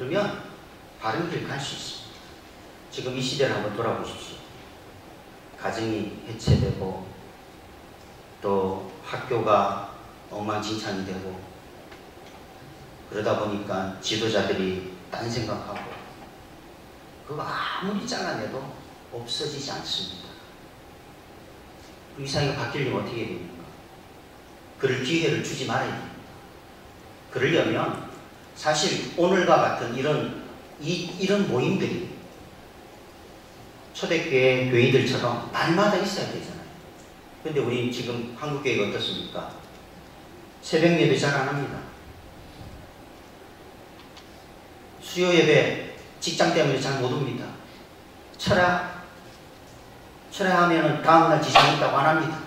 그러면 바른 길 갈 수 있습니다. 지금 이 시대를 한번 돌아보십시오. 가정이 해체되고 또 학교가 엉망진창이 되고 그러다 보니까 지도자들이 딴 생각하고 그거 아무리 잘라내도 없어지지 않습니다. 이 사회가 바뀌려면 어떻게 됩니까? 그럴 기회를 주지 말아야 됩니다. 그러려면 사실 오늘과 같은 이런 모임들이 초대교회 교회들처럼 날마다 있어야 되잖아요. 근데 우리 지금 한국교회가 어떻습니까? 새벽 예배 잘 안 합니다. 수요 예배 직장 때문에 잘 못 옵니다. 철야하면은 다음날 지장이 있다고 안 합니다.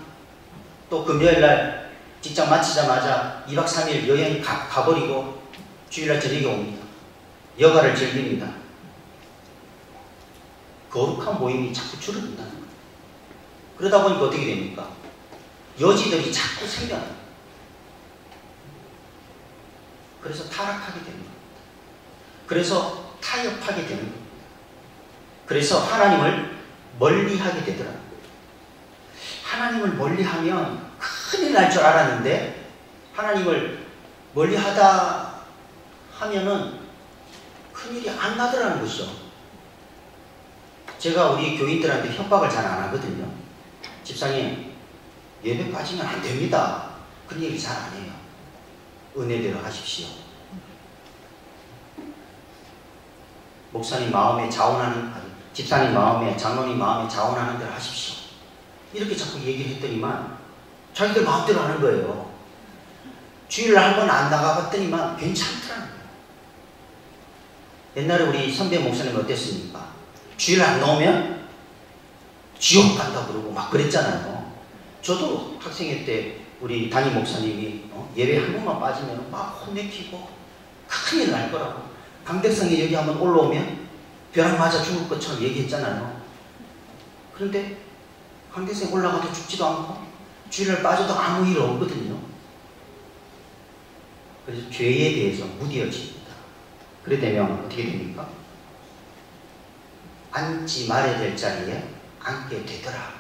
또 금요일날 직장 마치자마자 2박 3일 여행 가버리고 주일날 저녁에 옵니다. 여가를 즐깁니다. 거룩한 모임이 자꾸 줄어든다는 거예요. 그러다 보니까 어떻게 됩니까? 여지들이 자꾸 생겨나요. 그래서 타락하게 되는 겁니다. 그래서 타협하게 되는 겁니다. 그래서 하나님을 멀리하게 되더라고요. 하나님을 멀리하면 큰일 날 줄 알았는데 하나님을 멀리하다 하면은 큰일이 안 나더라는 것이죠. 제가 우리 교인들한테 협박을 잘 안 하거든요. 집사님, 예배 빠지면 안 됩니다. 그런 얘기 잘 안 해요. 은혜대로 하십시오. 목사님 마음에 자원하는, 집사님 마음에, 장로님 마음에 자원하는 대로 하십시오. 이렇게 자꾸 얘기를 했더니만 자기들 마음대로 하는 거예요. 주일날 한 번 안 나가봤더니만 괜찮더라는 거예요. 옛날에 우리 선배 목사님 어땠습니까? 주일날 안 나오면 지옥 간다 그러고 막 그랬잖아요. 저도 학생회 때 우리 담임 목사님이 예배 한 번만 빠지면 막 혼내키고 큰일 날 거라고. 강백성이 여기 한번 올라오면 벼락 맞아 죽을 것처럼 얘기했잖아요. 그런데 강백성이 올라가도 죽지도 않고 주일날 빠져도 아무 일 없거든요. 그래서 죄에 대해서 무뎌집니다. 그래 되면 어떻게 됩니까? 앉지 말아야 될 자리에 앉게 되더라.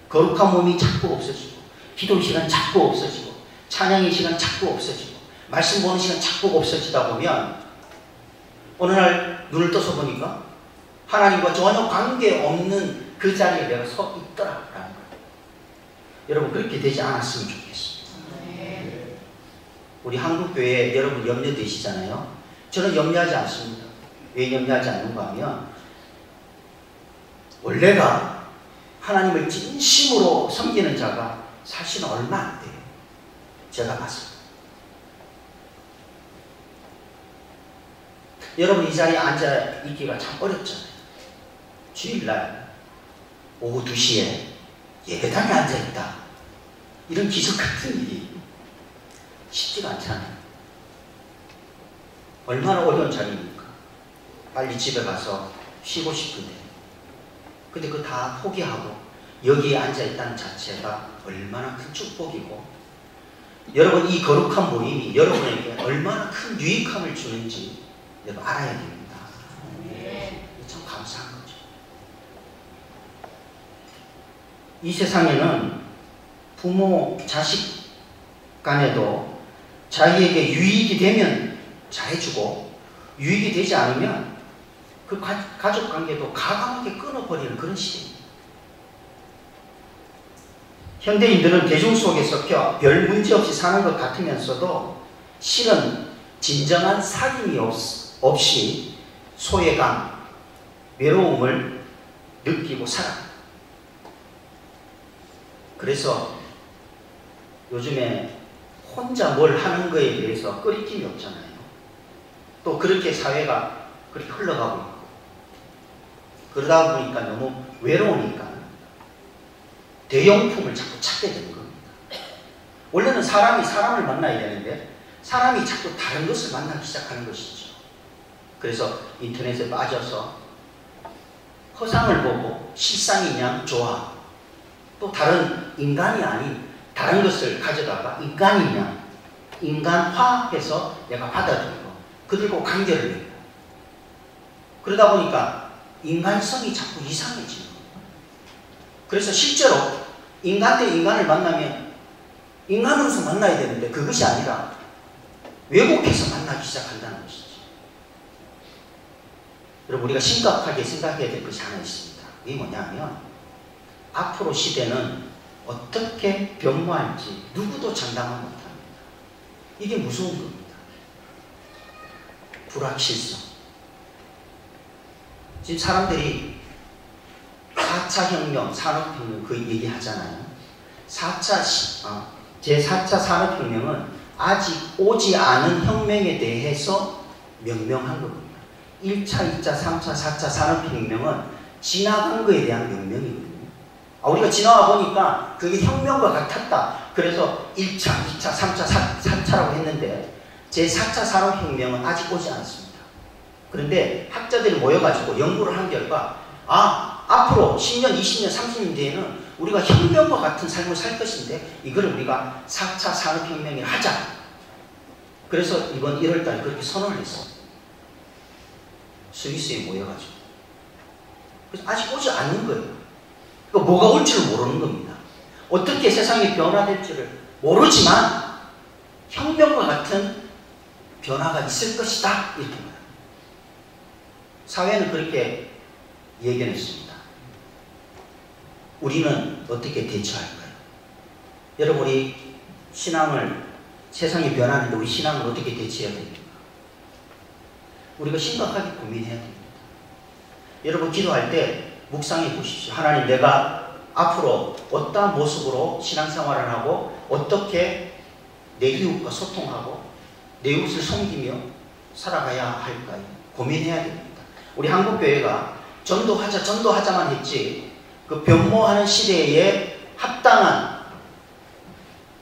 거룩한 몸이 자꾸 없어지고 기도 시간 자꾸 없어지고 찬양의 시간 자꾸 없어지고 말씀 보는 시간 자꾸 없어지다 보면 어느 날 눈을 떠서 보니까 하나님과 전혀 관계없는 그 자리에 내가 서 있더라라는 거예요. 여러분 그렇게 되지 않았으면 좋겠습니다. 네. 우리 한국교회 여러분 염려되시잖아요. 저는 염려하지 않습니다. 왜 염려하지 않는가 하면 원래가 하나님을 진심으로 섬기는 자가 사실은 얼마 안 돼요. 제가 봤습니다. 여러분 이 자리에 앉아 있기가 참 어렵잖아요. 주일날 오후 2시에 예배당에 앉아있다. 이런 기적 같은 일이 쉽지가 않잖아요. 얼마나 어려운 자리입니까? 빨리 집에 가서 쉬고 싶은데 근데 그거 다 포기하고 여기에 앉아있다는 자체가 얼마나 큰 축복이고 여러분 이 거룩한 모임이 여러분에게 얼마나 큰 유익함을 주는지 여러분 알아야 됩니다. 참 감사한 거죠. 이 세상에는 부모, 자식 간에도 자기에게 유익이 되면 잘해주고 유익이 되지 않으면 그 가족 관계도 가감하게 끊어버리는 그런 시대입니다. 현대인들은 대중 속에 섞여 별 문제 없이 사는 것 같으면서도 실은 진정한 사귐이 없이 소외감, 외로움을 느끼고 살아요. 그래서 요즘에 혼자 뭘 하는 거에 대해서 꺼리낌이 없잖아요. 또 그렇게 사회가 그렇게 흘러가고 있고 그러다 보니까 너무 외로우니까 대용품을 자꾸 찾게 되는 겁니다. 원래는 사람이 사람을 만나야 되는데 사람이 자꾸 다른 것을 만나기 시작하는 것이죠. 그래서 인터넷에 빠져서 허상을 보고 실상이냐 좋아. 또 다른 인간이 아닌 다른 것을 가져다가 인간이냐 인간화해서 내가 받아들이고 그들과 관계를 맺고 그러다 보니까 인간성이 자꾸 이상해지는 거예요. 그래서 실제로 인간 대 인간을 만나면 인간으로서 만나야 되는데 그것이 아니라 왜곡해서 만나기 시작한다는 것이죠. 여러분 우리가 심각하게 생각해야 될 것이 하나 있습니다. 이게 뭐냐면 앞으로 시대는 어떻게 변모할지 누구도 장담을 못합니다. 이게 무서운 겁니다. 불확실성. 지금 사람들이 4차 혁명, 산업혁명 그 얘기하잖아요. 제4차 산업혁명은 아직 오지 않은 혁명에 대해서 명명한 겁니다. 1차, 2차, 3차, 4차 산업혁명은 지나간 거에 대한 명명이거든요. 우리가 지나와 보니까 그게 혁명과 같았다. 그래서 1차, 2차, 3차, 4차라고 했는데 제4차 산업혁명은 아직 오지 않았습니다. 그런데 학자들이 모여가지고 연구를 한 결과 앞으로 10년, 20년, 30년 뒤에는 우리가 혁명과 같은 삶을 살 것인데 이거를 우리가 4차 산업혁명을 하자. 그래서 이번 1월달에 그렇게 선언을 했어요. 스위스에 모여가지고. 그래서 아직 오지 않는 거예요. 그러니까 뭐가 올지를 모르는 겁니다. 어떻게 세상이 변화될지를 모르지만 혁명과 같은 변화가 있을 것이다. 이렇게 말합니다. 사회는 그렇게 예견했습니다. 우리는 어떻게 대처할까요? 여러분 우리 신앙을 세상이 변하는데 우리 신앙을 어떻게 대처해야 됩니까? 우리가 심각하게 고민해야 됩니다. 여러분 기도할 때 묵상해 보십시오. 하나님 내가 앞으로 어떠한 모습으로 신앙생활을 하고 어떻게 내 이웃과 소통하고 내 이웃을 섬기며 살아가야 할까요? 고민해야 됩니다. 우리 한국교회가 전도하자만 했지 그 변모하는 시대에 합당한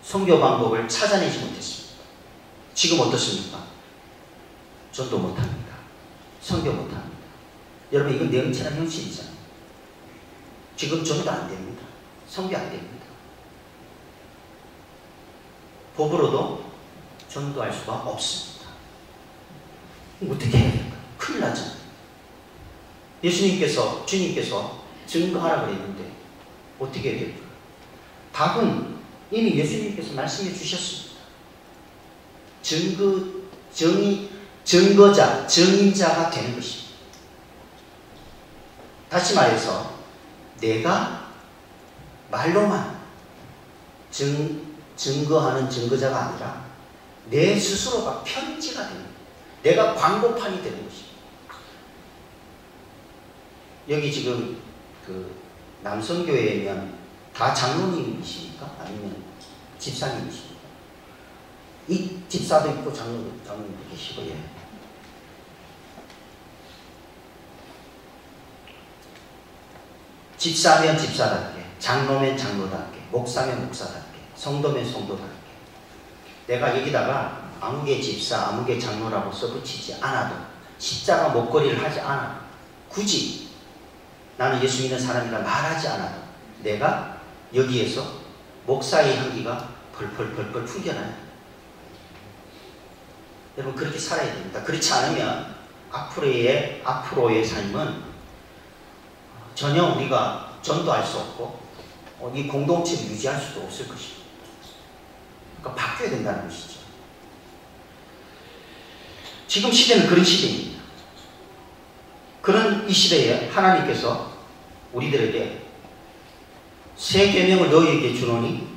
선교 방법을 찾아내지 못했습니다. 지금 어떻습니까? 전도 못합니다. 선교 못합니다. 여러분 이건 냉철한 현실이잖아요. 지금 전도 안 됩니다. 선교 안 됩니다. 법으로도 전도할 수가 없습니다. 어떻게 해야 될까요? 큰일 나잖아요. 주님께서 증거하라 그랬는데 어떻게 해야 될까요? 답은 이미 예수님께서 말씀해 주셨습니다. 증거자, 증인자가 되는 것입니다. 다시 말해서 내가 말로만 증거하는 증거자가 아니라 내 스스로가 편지가 되는 거예요. 내가 광고판이 되는 것입니다. 여기 지금 그 남성교회에면 다 장로님이십니까? 아니면 집사님이십니까? 이 집사도 있고 장로님도 계시고 예. 집사면 집사답게, 장로면 장로답게, 목사면 목사답게, 성도면 성도답게. 내가 여기다가 아무개 집사, 아무개 장로라고 써붙이지 않아도 십자가 목걸이를 하지 않아도 굳이 나는 예수 믿는 사람이라 말하지 않아도 내가 여기에서 목사의 향기가 펄펄펄펄 풍겨나요. 여러분 그렇게 살아야 됩니다. 그렇지 않으면 앞으로의 삶은 전혀 우리가 전도할 수 없고 이 공동체를 유지할 수도 없을 것입니다. 그러니까 바뀌어야 된다는 것이죠. 지금 시대는 그런 시대입니다. 그런 이 시대에 하나님께서 우리들에게 새 계명을 너희에게 주노니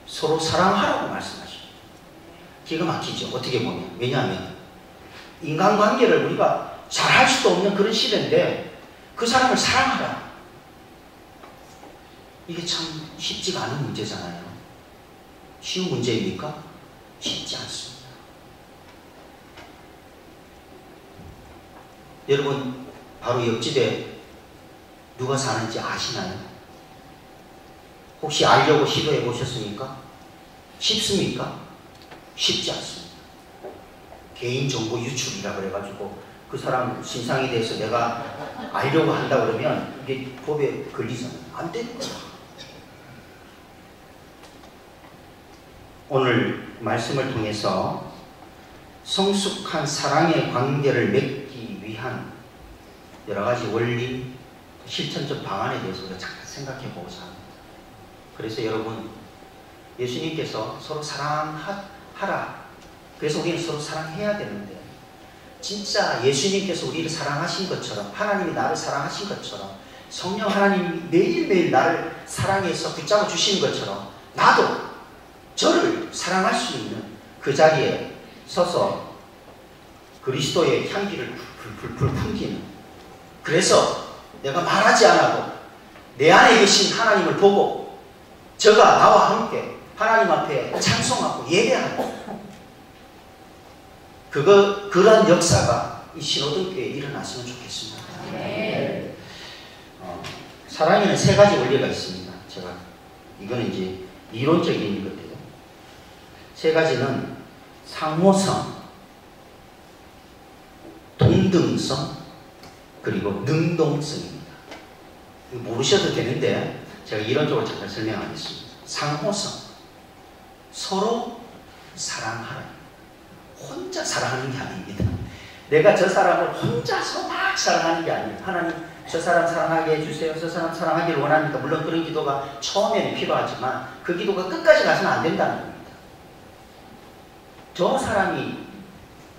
서로 사랑하라고 말씀하십니다. 기가 막히죠. 어떻게 보면. 왜냐하면 인간관계를 우리가 잘할 수도 없는 그런 시대인데 그 사람을 사랑하라. 이게 참 쉽지가 않은 문제잖아요. 쉬운 문제입니까? 쉽지 않습니다. 여러분 바로 옆집에 누가 사는지 아시나요? 혹시 알려고 시도해 보셨습니까? 쉽습니까? 쉽지 않습니다. 개인정보 유출이라 그래가지고 그 사람 신상에 대해서 내가 알려고 한다 그러면 이게 법에 걸리잖아요. 안 되는 거야. 오늘 말씀을 통해서 성숙한 사랑의 관계를 맺기 위한 여러 가지 원리, 실천적 방안에 대해서 우리가 잠깐 생각해 보고자 합니다. 그래서 여러분, 예수님께서 서로 사랑하라. 그래서 우리는 서로 사랑해야 되는데, 진짜 예수님께서 우리를 사랑하신 것처럼, 하나님이 나를 사랑하신 것처럼, 성령 하나님이 매일매일 나를 사랑해서 붙잡아 주시는 것처럼 나도 저를 사랑할 수 있는 그 자리에 서서 그리스도의 향기를 풀풀 풍기는, 그래서 내가 말하지 않아도 내 안에 계신 하나님을 보고 저가 나와 함께 하나님 앞에 찬송하고 예배하는 그런 역사가 이 신호등교회에 일어났으면 좋겠습니다. 네. 사랑에는 세 가지 원리가 있습니다. 제가 이거는 이제 이론적인 것들이에요. 세 가지는 상호성, 동등성, 그리고 능동성입니다. 모르셔도 되는데 제가 이론적으로 잠깐 설명하겠습니다. 상호성, 서로 사랑하라. 혼자 사랑하는 게 아닙니다. 내가 저 사람을 혼자서 막 사랑하는 게 아니에요. 하나님, 저 사람 사랑하게 해주세요. 저 사람 사랑하기를 원합니다. 물론 그런 기도가 처음에는 필요하지만 그 기도가 끝까지 가서는 안 된다는 겁니다. 저 사람이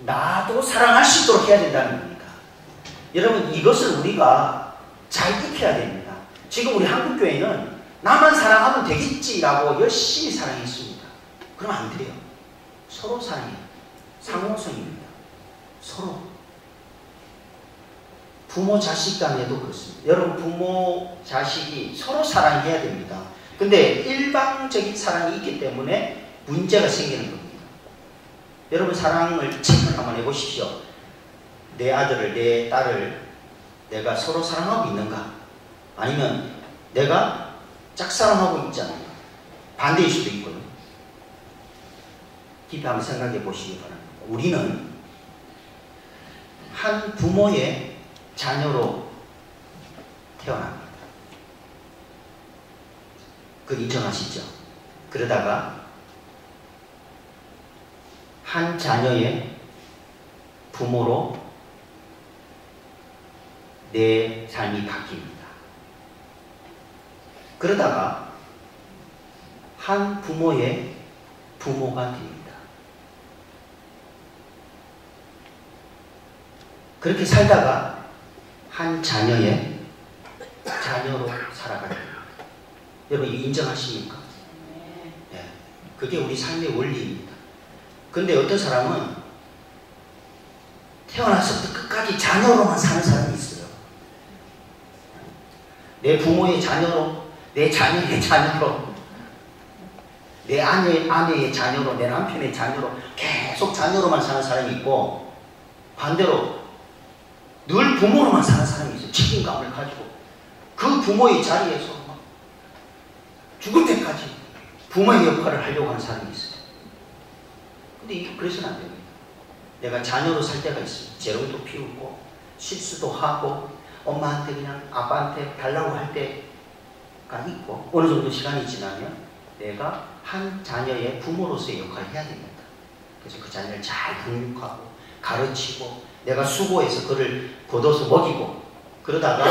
나도 사랑할 수 있도록 해야 된다는 겁니다. 여러분, 이것을 우리가 잘 익혀야 됩니다. 지금 우리 한국교회는 나만 사랑하면 되겠지라고 열심히 사랑했습니다. 그럼 안 돼요. 서로 사랑해요. 상호성입니다. 서로. 부모 자식 간에도 그렇습니다. 여러분, 부모 자식이 서로 사랑해야 됩니다. 근데 일방적인 사랑이 있기 때문에 문제가 생기는 겁니다. 여러분, 사랑을 체크를 한번 해보십시오. 내 아들을, 내 딸을 내가 서로 사랑하고 있는가? 아니면 내가 짝사랑하고 있지 않는가? 반대일 수도 있고요. 깊이 한번 생각해 보시기 바랍니다. 우리는 한 부모의 자녀로 태어납니다. 그걸 인정하시죠? 그러다가 한 자녀의 부모로 내 삶이 바뀝니다. 그러다가 한 부모의 부모가 됩니다. 그렇게 살다가 한 자녀의 자녀로 살아가게 됩니다. 여러분, 이거 인정하십니까? 네. 그게 우리 삶의 원리입니다. 근데 어떤 사람은 태어나서부터 끝까지 자녀로만 사는 사람이 있어요. 내 부모의 자녀로, 내 자녀의 자녀로, 내 아내의 자녀로, 내 남편의 자녀로 계속 자녀로만 사는 사람이 있고, 반대로 늘 부모로만 사는 사람이 있어요. 책임감을 가지고 그 부모의 자리에서 막 죽을 때까지 부모의 역할을 하려고 하는 사람이 있어요. 근데 이게 그래서는 안 됩니다. 내가 자녀로 살 때가 있어요. 재롱도 피우고 실수도 하고 엄마한테 그냥 아빠한테 달라고 할 때가 있고, 어느 정도 시간이 지나면 내가 한 자녀의 부모로서의 역할을 해야 됩니다. 그래서 그 자녀를 잘 교육하고 가르치고 내가 수고해서 그를 걷어서 먹이고, 그러다가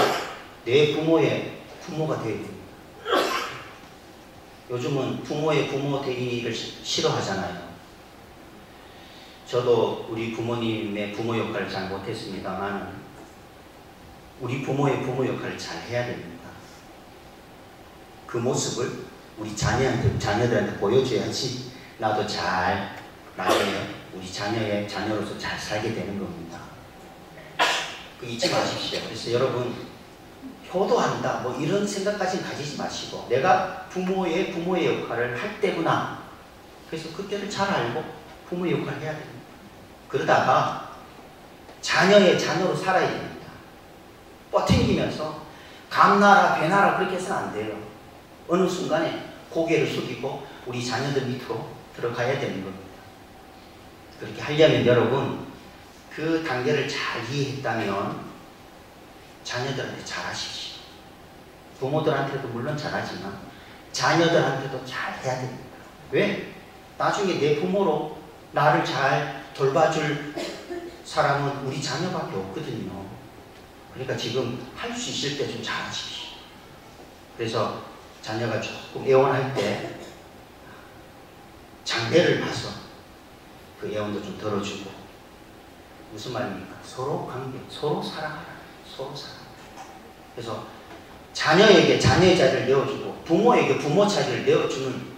내 부모의 부모가 되어야 됩니다. 요즘은 부모의 부모 되기를 싫어하잖아요. 저도 우리 부모님의 부모 역할을 잘 못했습니다만 우리 부모의 부모 역할을 잘 해야 됩니다. 그 모습을 우리 자녀들한테 보여줘야지 나도 잘 나중에 우리 자녀의 자녀로서 잘 살게 되는 겁니다. 그 잊지 마십시오. 그래서 여러분, 효도한다 뭐 이런 생각까지는 가지지 마시고 내가 부모의 역할을 할 때구나. 그래서 그때를 잘 알고 부모의 역할을 해야 됩니다. 그러다가 자녀의 자녀로 살아야 됩니다. 뻗팅기면서 감나라 배나라 그렇게 해서는 안 돼요. 어느 순간에 고개를 숙이고 우리 자녀들 밑으로 들어가야 되는 겁니다. 그렇게 하려면 여러분, 그 단계를 잘 이해했다면 자녀들한테 잘하십시오. 부모들한테도 물론 잘하지만 자녀들한테도 잘 해야 됩니다. 왜? 나중에 내 부모로 나를 잘 돌봐줄 사람은 우리 자녀밖에 없거든요. 그러니까 지금 할 수 있을 때 좀 잘하십시오. 그래서 자녀가 조금 애원할 때 장대를 봐서 그 애원도 좀 들어주고. 무슨 말입니까? 서로 관계, 서로 사랑하라. 서로 사랑. 그래서 자녀에게 자녀의 자리를 내어주고 부모에게 부모 자리를 내어주는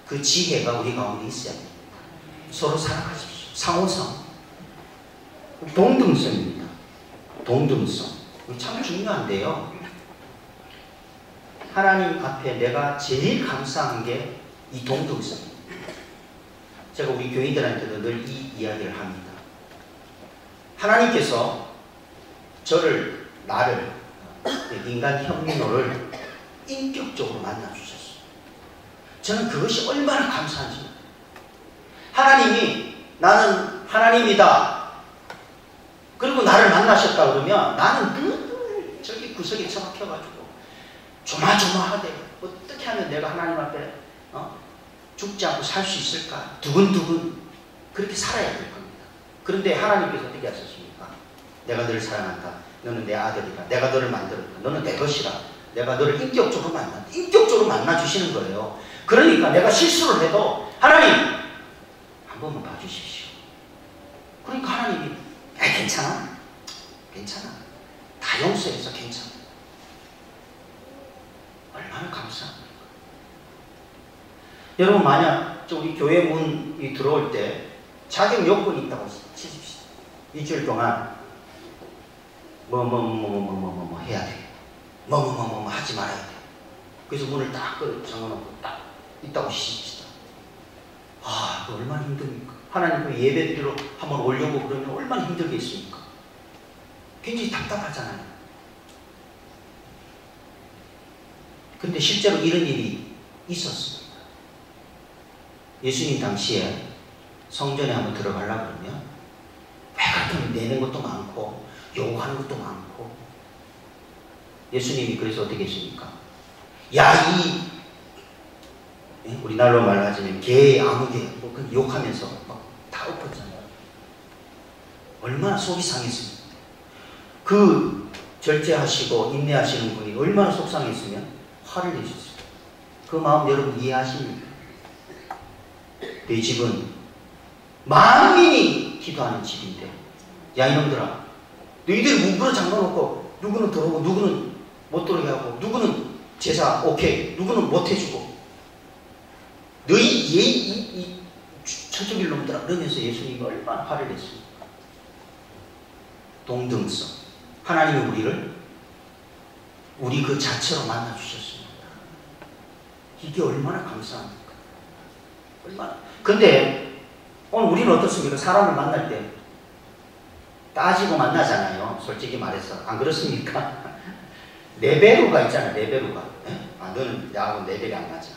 그 지혜가 우리 가운데 있어야 됩니다. 서로 사랑하십시오. 상호성. 동등성입니다. 동등성. 참 중요한데요. 하나님 앞에 내가 제일 감사한 게 이 동등성입니다. 제가 우리 교인들한테도 늘 이 이야기를 합니다. 하나님께서 나를 인간 형민호를 인격적으로 만나주셨어요. 저는 그것이 얼마나 감사한지. 하나님이 나는 하나님이다. 그리고 나를 만나셨다 그러면 나는 늘 저기 구석에 처박혀가지고 조마조마하대. 어떻게 하면 내가 하나님 앞에 죽지 않고 살 수 있을까? 두근두근 그렇게 살아야 될 겁니다. 그런데 하나님께서 어떻게 하셨습니까? 내가 너를 사랑한다. 너는 내 아들이다. 내가 너를 만들었다. 너는 내 것이라. 내가 너를 인격적으로 만난다. 인격적으로 만나주시는 거예요. 그러니까 내가 실수를 해도 하나님 한 번만 봐주십시오. 그러니까 하나님이 괜찮아. 괜찮아. 다 용서해서 괜찮아. 얼마나 감사합니까? 여러분 만약 우리 교회 문이 들어올 때 자격 요건이 있다고 치십시오. 일주일 동안 뭐 해야 돼. 뭐 하지 말아야 돼. 그래서 문을 딱 잠궈놓고 딱 있다고 치십시다. 아, 얼마나 힘듭니까? 하나님 그 예배드리러 한번 오려고 그러면 얼마나 힘들겠습니까? 굉장히 답답하잖아요. 근데 실제로 이런 일이 있었습니다. 예수님 당시에 성전에 한번 들어가려고 그러면 왜 그렇게 내는 것도 많고 요구하는 것도 많고. 예수님이 그래서 어떻게 했습니까? 야, 우리나라로 말하자면 개, 아무개 욕하면서 막 다 엎었잖아요. 얼마나 속이 상했습니까? 그 절제하시고 인내하시는 분이 얼마나 속상했으면 화를 내셨어요. 그 마음 여러분 이해하십니까? 내 집은 만민이 기도하는 집인데, 야 이놈들아, 너희들이 문으로 잠가놓고 누구는 들어오고 누구는 못 들어오게 하고 누구는 제사 오케이 누구는 못 해주고 너희 저쪽일 놈들아 그러면서 예수님이 얼마나 화를 냈습니까? 동등성. 하나님이 우리 그 자체로 만나주셨습니다. 이게 얼마나 감사합니까? 얼마나. 근데 오늘 우리는 어떻습니까? 사람을 만날 때 따지고 만나잖아요. 솔직히 말해서. 안 그렇습니까? 레벨로가 있잖아요. 레벨로가. 아, 너는 나하고 레벨이 안 맞아.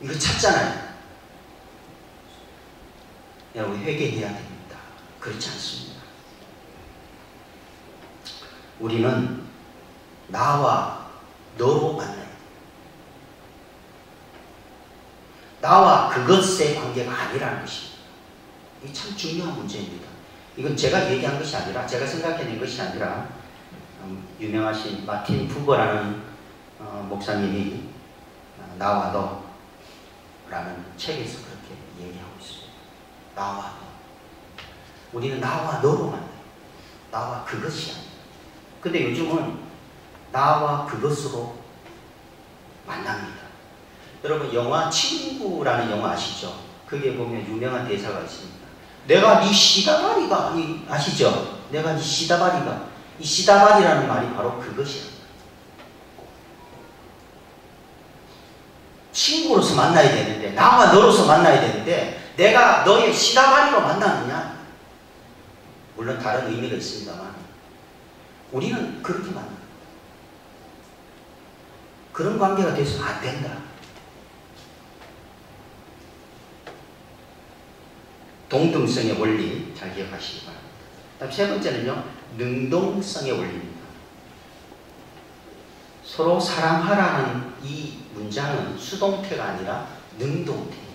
이거 찾잖아요. 여러분 회개해야 됩니다. 그렇지 않습니다. 우리는 나와 너로 만나요. 나와 그것의 관계가 아니라는 것입니다. 이게 참 중요한 문제입니다. 이건 제가 얘기한 것이 아니라, 제가 생각해낸 것이 아니라 유명하신 마틴 부버라는 목사님이 나와 너라는 책에서 그렇게 얘기하고 있습니다. 나와 너. 우리는 나와 너로 만나요. 나와 그것이 아니에요. 근데 요즘은 나와 그것으로 만납니다. 여러분 영화 친구라는 영화 아시죠? 거기에 보면 유명한 대사가 있습니다. 내가 네 시다바리가, 아시죠? 내가 네 시다바리가, 이 시다바리라는 말이 바로 그것이야. 친구로서 만나야 되는데, 나와 너로서 만나야 되는데 내가 너의 시다바리로 만나느냐? 물론 다른 의미가 있습니다만 우리는 그렇게 만나요. 그런 관계가 돼서는 안 된다. 동등성의 원리 잘 기억하시기 바랍니다. 다음 세 번째는요, 능동성의 원리입니다. 서로 사랑하라는 이 문장은 수동태가 아니라 능동태입니다.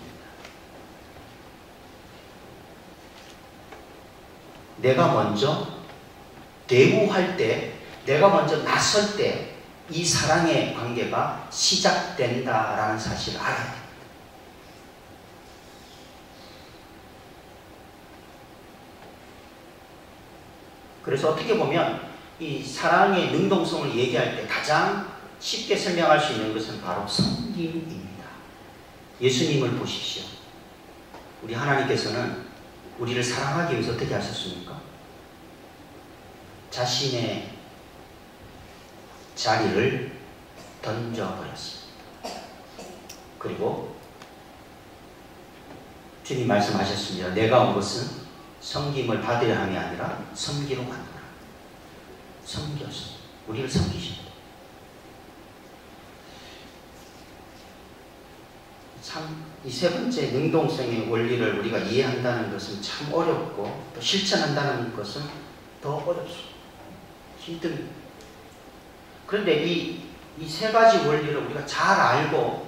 내가 먼저 대우할 때, 내가 먼저 나설 때 이 사랑의 관계가 시작된다라는 사실을 알아야 돼요. 그래서 어떻게 보면 이 사랑의 능동성을 얘기할 때 가장 쉽게 설명할 수 있는 것은 바로 섬김입니다. 예수님을 보십시오. 우리 하나님께서는 우리를 사랑하기 위해서 어떻게 하셨습니까? 자신의 자리를 던져버렸습니다. 그리고 주님 말씀하셨습니다. 내가 온 것은 섬김을 받으려 함이 아니라 섬기러 왔노라. 섬겼어. 우리를 섬기십니다. 참 이 세 번째 능동성의 원리를 우리가 이해한다는 것은 참 어렵고 또 실천한다는 것은 더 어렵습니다. 힘듭니다. 그런데 이 세 가지 원리를 우리가 잘 알고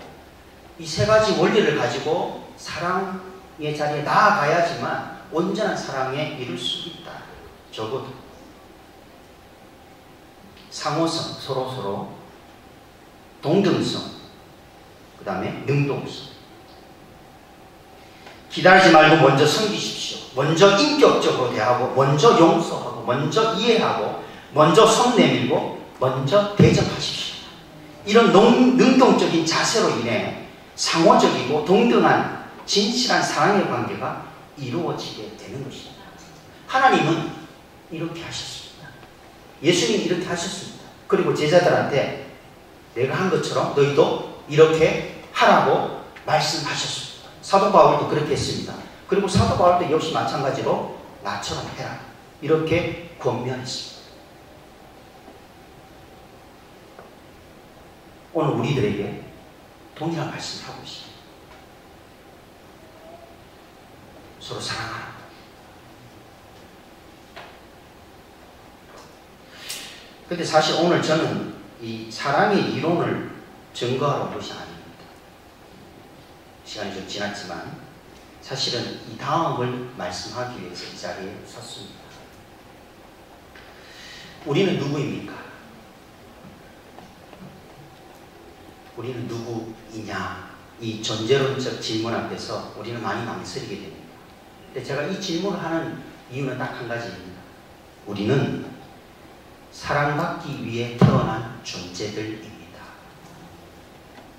이 세 가지 원리를 가지고 사랑의 자리에 나아가야지만 온전한 사랑에 이룰 수 있다. 적어도 상호성, 서로 동등성, 그 다음에 능동성. 기다리지 말고 먼저 섬기십시오. 먼저 인격적으로 대하고, 먼저 용서하고, 먼저 이해하고, 먼저 손 내밀고, 먼저 대접하십시오. 이런 능동적인 자세로 인해 상호적이고 동등한 진실한 사랑의 관계가 이루어지게 되는 것입니다. 하나님은 이렇게 하셨습니다. 예수님이 이렇게 하셨습니다. 그리고 제자들한테 내가 한 것처럼 너희도 이렇게 하라고 말씀하셨습니다. 사도 바울도 그렇게 했습니다. 그리고 사도 바울도 역시 마찬가지로 나처럼 해라. 이렇게 권면했습니다. 오늘 우리들에게 동일한 말씀을 하고 있습니다. 서로 사랑하라. 근데 사실 오늘 저는 이 사랑의 이론을 증거하러 온 것이 아닙니다. 시간이 좀 지났지만 사실은 이 다음을 말씀하기 위해서 이 자리에 섰습니다. 우리는 누구입니까? 우리는 누구이냐? 이 존재론적 질문 앞에서 우리는 많이 망설이게 됩니다. 근데 제가 이 질문을 하는 이유는 딱 한 가지입니다. 우리는 사랑받기 위해 태어난 존재들입니다.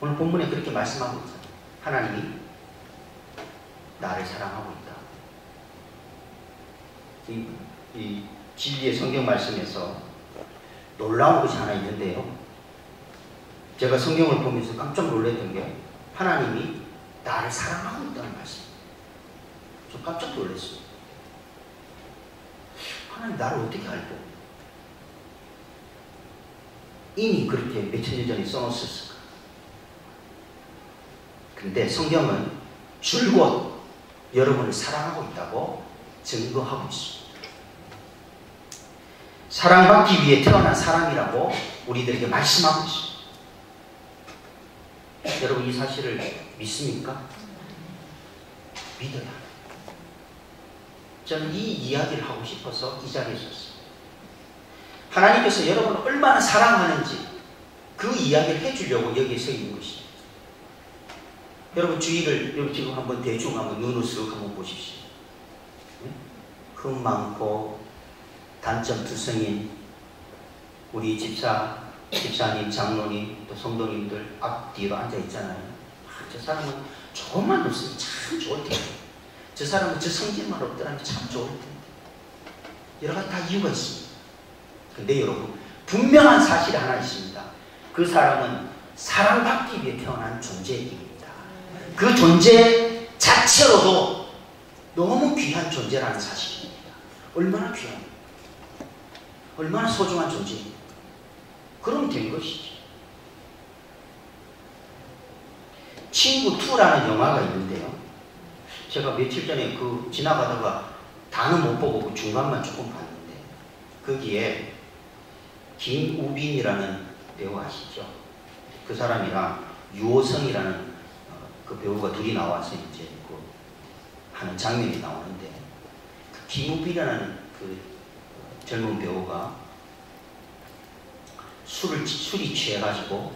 오늘 본문에 그렇게 말씀하고 있잖아요. 하나님이 나를 사랑하고 있다. 이 진리의 성경 말씀에서 놀라운 것이 하나 있는데요. 제가 성경을 보면서 깜짝 놀랐던 게 하나님이 나를 사랑하고 있다는 말씀입니다. 저 깜짝 놀랐어요. 하나님 나를 어떻게 알고 이미 그렇게 몇천 년 전에 써놓았을까? 근데 성경은 줄곧 여러분을 사랑하고 있다고 증거하고 있습니다. 사랑받기 위해 태어난 사람이라고 우리들에게 말씀하고 있습니다. 여러분 이 사실을 믿습니까? 믿어야 합니다. 저는 이 이야기를 하고 싶어서 이 자리에 섰습니다. 하나님께서 여러분을 얼마나 사랑하는지 그 이야기를 해주려고 여기에 서 있는 것입니다. 여러분 주위를 여러분 지금 한번 대충 한번 눈으로 쓱 한번 보십시오. 흠 많고 단점 투성인 우리 집사님, 장로님, 또 성도님들 앞뒤로 앉아 있잖아요. 저 사람은 조금만 없으면 참 좋을 텐데. 저 사람은 저 성질만 없더라면 참 좋을 텐데. 여러 가지 다 이유가 있습니다. 근데 여러분 분명한 사실이 하나 있습니다. 그 사람은 사랑받기 위해 태어난 존재입니다. 그 존재 자체로도 너무 귀한 존재라는 사실입니다. 얼마나 귀합니까? 얼마나 소중한 존재입니까? 그럼 된 것이죠. 친구 2라는 영화가 있는데요. 제가 며칠 전에 그 지나가다가 다는 못 보고 그 중간만 조금 봤는데 거기에 김우빈이라는 배우 아시죠? 그 사람이랑 유호성이라는 그 배우가 둘이 나와서 이제 그 하는 장면이 나오는데 그 김우빈이라는 그 젊은 배우가 술이 취해가지고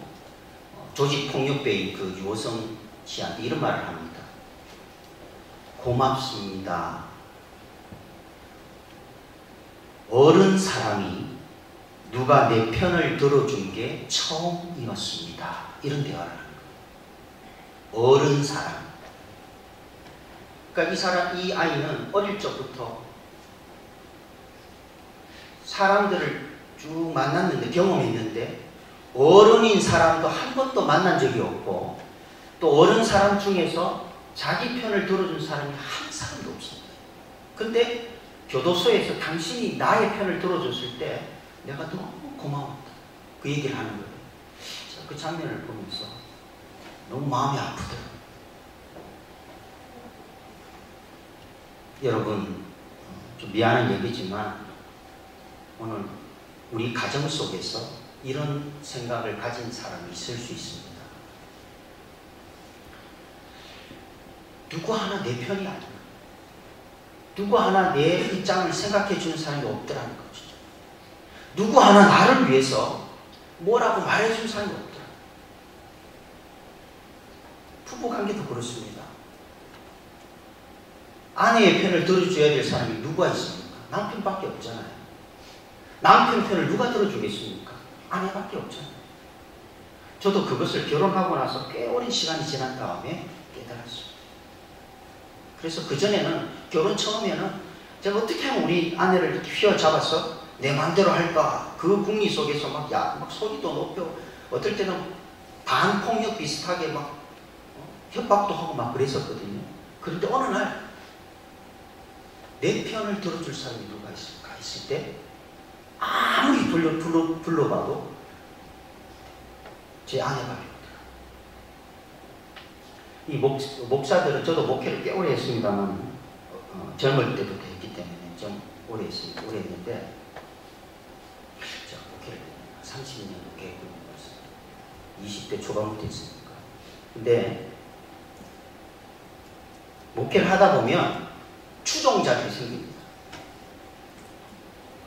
조직폭력배인 그 유호성 씨한테 이런 말을 합니다. 고맙습니다. 어른 사람이 누가 내 편을 들어준 게 처음이었습니다. 이런 대화를 하는 거예요. 어른 사람. 그러니까 이 아이는 어릴 적부터 사람들을 쭉 만났는데, 경험했는데, 어른인 사람도 한 번도 만난 적이 없고, 또 어른 사람 중에서 자기 편을 들어준 사람이 한 사람도 없습니다. 근데 교도소에서 당신이 나의 편을 들어줬을 때 내가 너무 고마웠다. 그 얘기를 하는 거예요. 그 장면을 보면서 너무 마음이 아프더라고요. 여러분, 좀 미안한 얘기지만 오늘 우리 가정 속에서 이런 생각을 가진 사람이 있을 수 있습니다. 누구 하나 내 편이 아니야. 누구 하나 내 입장을 생각해 주는 사람이 없더라는 거죠. 누구 하나 나를 위해서 뭐라고 말해 주는 사람이 없더라. 부부관계도 그렇습니다. 아내의 편을 들어줘야 될 사람이 누가 있습니까? 남편밖에 없잖아요. 남편 편을 누가 들어주겠습니까? 아내밖에 없잖아요. 저도 그것을 결혼하고 나서 꽤 오랜 시간이 지난 다음에 깨달았어요. 그래서 그전에는, 결혼 처음에는 제가 어떻게 하면 우리 아내를 이렇게 휘어잡아서 내 마음대로 할까? 그 궁리 속에서 막 소리도 높여, 어떨 때는 반폭력 비슷하게 막 협박도 하고 막 그랬었거든요. 그런데 어느 날 내 편을 들어줄 사람이 누가 있을까 했을 때 아무리 불러봐도 제 아내밖에 없더라고요. 이 목사들은, 저도 목회를 꽤 오래 했습니다만 젊을 때부터 했기 때문에 좀 오래 했는데, 제가 목회를 30년 넘게 했거든요. 20대 초반부터 했으니까. 근데 목회를 하다 보면 추종자들이 생깁니다.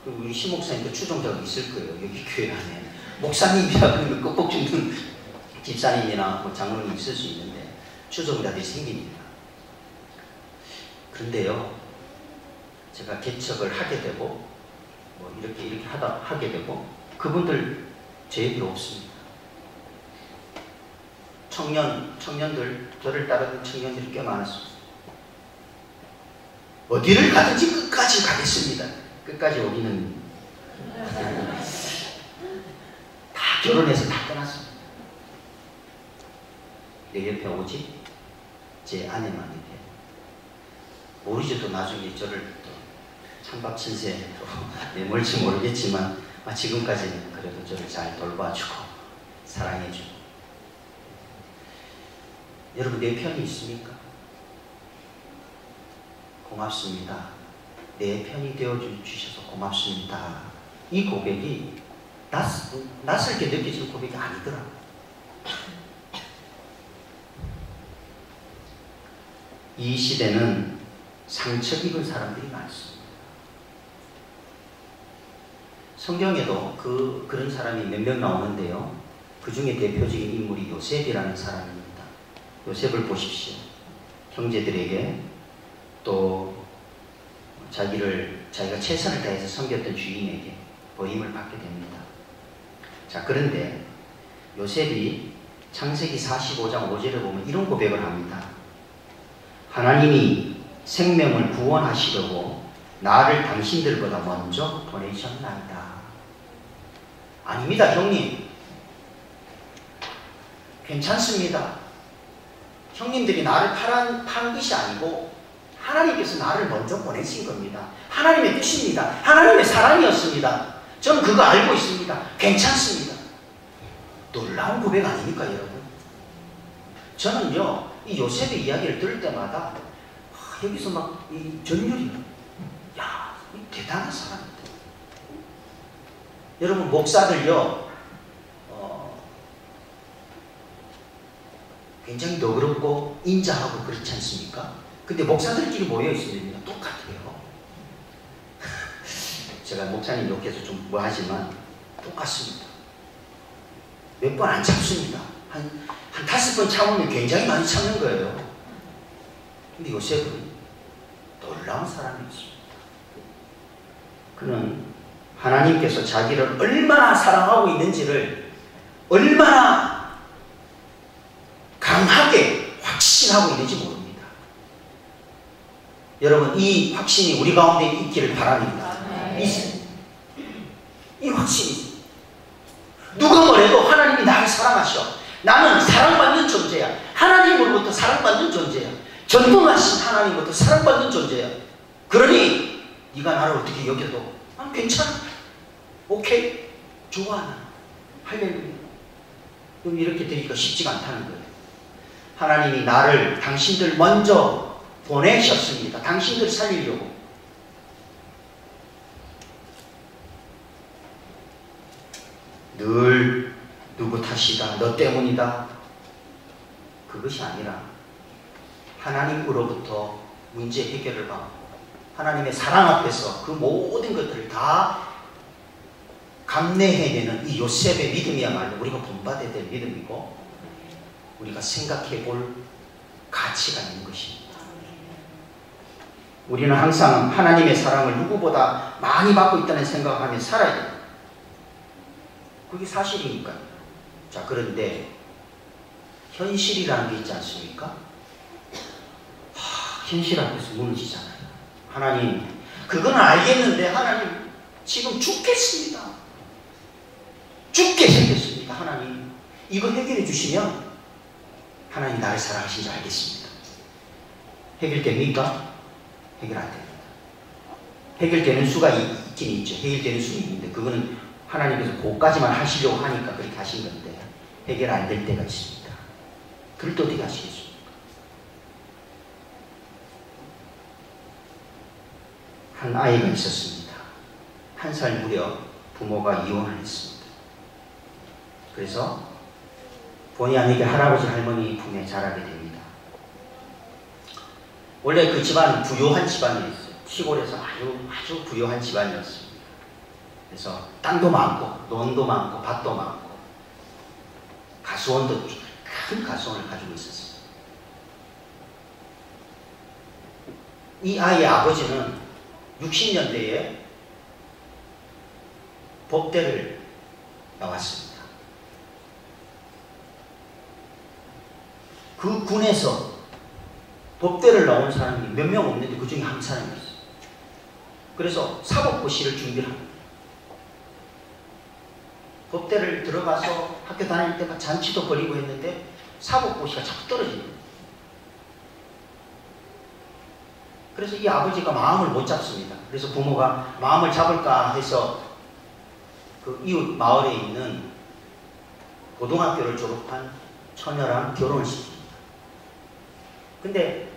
우리 신목사님도 추종자가 있을 거예요. 여기 교회 안에. 목사님이라 그러면 꺽꺽 죽는 집사님이나 뭐 장로님 있을 수 있는데 추종자들이 생깁니다. 그런데요, 제가 개척을 하게 되고 뭐 이렇게 하게 되고, 그분들 제 얘기 없습니다. 청년들, 저를 따르는 청년들이 꽤 많았습니다. 어디를 가든지 끝까지 가겠습니다. 끝까지 우리는 다 결혼해서 다 떠났습니다. 내 옆에 오직 제 아내만 옆에. 모르죠. 또 나중에 저를 또 찬밥 친세 내몰지 모르겠지만 지금까지는 그래도 저를 잘 돌봐주고 사랑해주고. 여러분, 내 편이 있습니까? 고맙습니다. 내 편이 되어주셔서 고맙습니다. 이 고백이 낯설게 느껴지는 고백이 아니더라고요. 이 시대는 상처 입은 사람들이 많습니다. 성경에도 그런 사람이 몇 명 나오는데요. 그 중에 대표적인 인물이 요셉이라는 사람입니다. 요셉을 보십시오. 형제들에게 또 자기가 최선을 다해서 섬겼던 주인에게 버림을 받게 됩니다. 자, 그런데 요셉이 창세기 45장 5절에 보면 이런 고백을 합니다. 하나님이 생명을 구원하시려고 나를 당신들보다 먼저 보내셨나이다. 아닙니다, 형님. 괜찮습니다. 형님들이 나를 판 것이 아니고 하나님께서 나를 먼저 보내신 겁니다. 하나님의 뜻입니다. 하나님의 사랑이었습니다. 저는 그거 알고 있습니다. 괜찮습니다. 놀라운 고백 아닙니까, 여러분? 저는요, 이 요셉의 이야기를 들을 때마다 여기서 막 이 전율이, 야, 대단한 사람이다. 여러분, 목사들요, 굉장히 너그럽고 인자하고 그렇지 않습니까? 근데 목사들끼리 모여 있으면 똑같아요. 제가 목사님 욕해서 좀 뭐 하지만 똑같습니다. 몇 번 안 참습니다. 한 5번 참으면 굉장히 많이 참는 거예요. 근데 요셉은 놀라운 사람이었습니다. 그는 하나님께서 자기를 얼마나 사랑하고 있는지를 얼마나 강하게 확신하고 있는지 모릅니다. 여러분, 이 확신이 우리 가운데 있기를 바랍니다. 이 확신이 누가 뭐래도 하나님이 나를 사랑하셔. 나는 사랑받는 존재야. 하나님으로부터 사랑받는 존재야. 전능하신 하나님으로부터 사랑받는 존재야. 그러니 네가 나를 어떻게 여겨도 괜찮아. 오케이. 좋아. 나 할렐루야. 그럼 이렇게 되기가 쉽지가 않다는 거예요. 하나님이 나를 당신들 먼저 보내셨습니다. 당신들 살리려고. 늘 누구 탓이다, 너 때문이다, 그것이 아니라 하나님으로부터 문제 해결을 받고 하나님의 사랑 앞에서 그 모든 것들을 다 감내해내는 이 요셉의 믿음이야말로 우리가 본받아야 될 믿음이고 우리가 생각해 볼 가치가 있는 것입니다. 우리는 항상 하나님의 사랑을 누구보다 많이 받고 있다는 생각을 하며 살아야 됩니다. 그게 사실이니까요. 자, 그런데 현실이라는 게 있지 않습니까? 현실 앞에서 무너지잖아요. 하나님, 그건 알겠는데 하나님 지금 죽겠습니다. 죽게 생겼습니다. 하나님, 이거 해결해 주시면 하나님 나를 사랑하신지 알겠습니다. 해결됩니까? 해결 안 됩니다. 해결되는 수가 있긴 있죠. 해결되는 수는 있는데 그거는 하나님께서 그것까지만 하시려고 하니까 그렇게 하신 건데 해결 안 될 때가 있습니다. 그럴 때 어떻게 하시겠습니까? 한 아이가 있었습니다. 1살 무렵 부모가 이혼을 했습니다. 그래서 본의 아니게 할아버지 할머니 품에 자라게 됩니다. 원래 그 집안은 부유한 집안이었어요. 시골에서 아주 부유한 집안이었습니다. 그래서 땅도 많고 논도 많고 밭도 많고 가수원도 큰 가수원을 가지고 있었어요. 이 아이의 아버지는 60년대에 법대를 나왔습니다. 그 군에서 법대를 나온 사람이 몇 명 없는데 그 중에 한 사람이었어요. 그래서 사법고시를 준비를 합니다. 법대를 들어가서 학교 다닐 때 막 잔치도 벌이고 했는데 사법고시가 자꾸 떨어집니다. 그래서 이 아버지가 마음을 못 잡습니다. 그래서 부모가 마음을 잡을까 해서 그 이웃 마을에 있는 고등학교를 졸업한 처녀랑 결혼을 시킵니다. 근데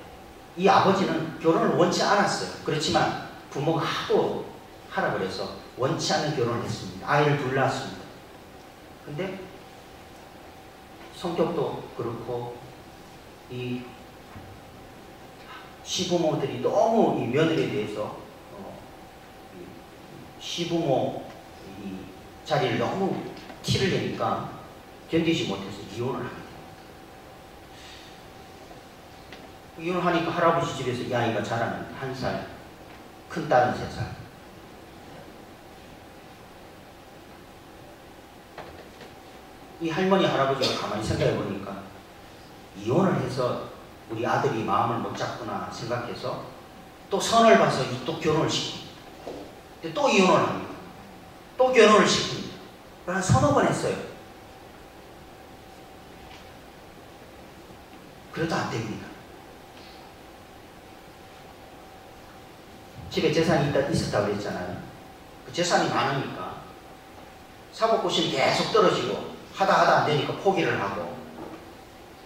이 아버지는 결혼을 원치 않았어요. 그렇지만 부모가 하도 하라 그래서 원치 않는 결혼을 했습니다. 아이를 둘 낳았습니다. 근데 성격도 그렇고 이 시부모들이 너무 이 며느리에 대해서 시부모 이 자리를 너무 티를 내니까 견디지 못해서 이혼을 하게 됩니다. 이혼을 하니까 할아버지 집에서 이 아이가 자라는 1살, 큰딸은 3살. 이 할머니 할아버지가 가만히 생각해 보니까 이혼을 해서 우리 아들이 마음을 못 잡구나 생각해서 또 선을 봐서 또 결혼을 시킵니다. 근데 또 이혼을 합니다. 또 결혼을 시킵니다. 한 3~4번 했어요. 그래도 안 됩니다. 집에 재산이 있었다고 그랬잖아요. 그 재산이 많으니까 사법고시는 계속 떨어지고 하다 안 되니까 포기를 하고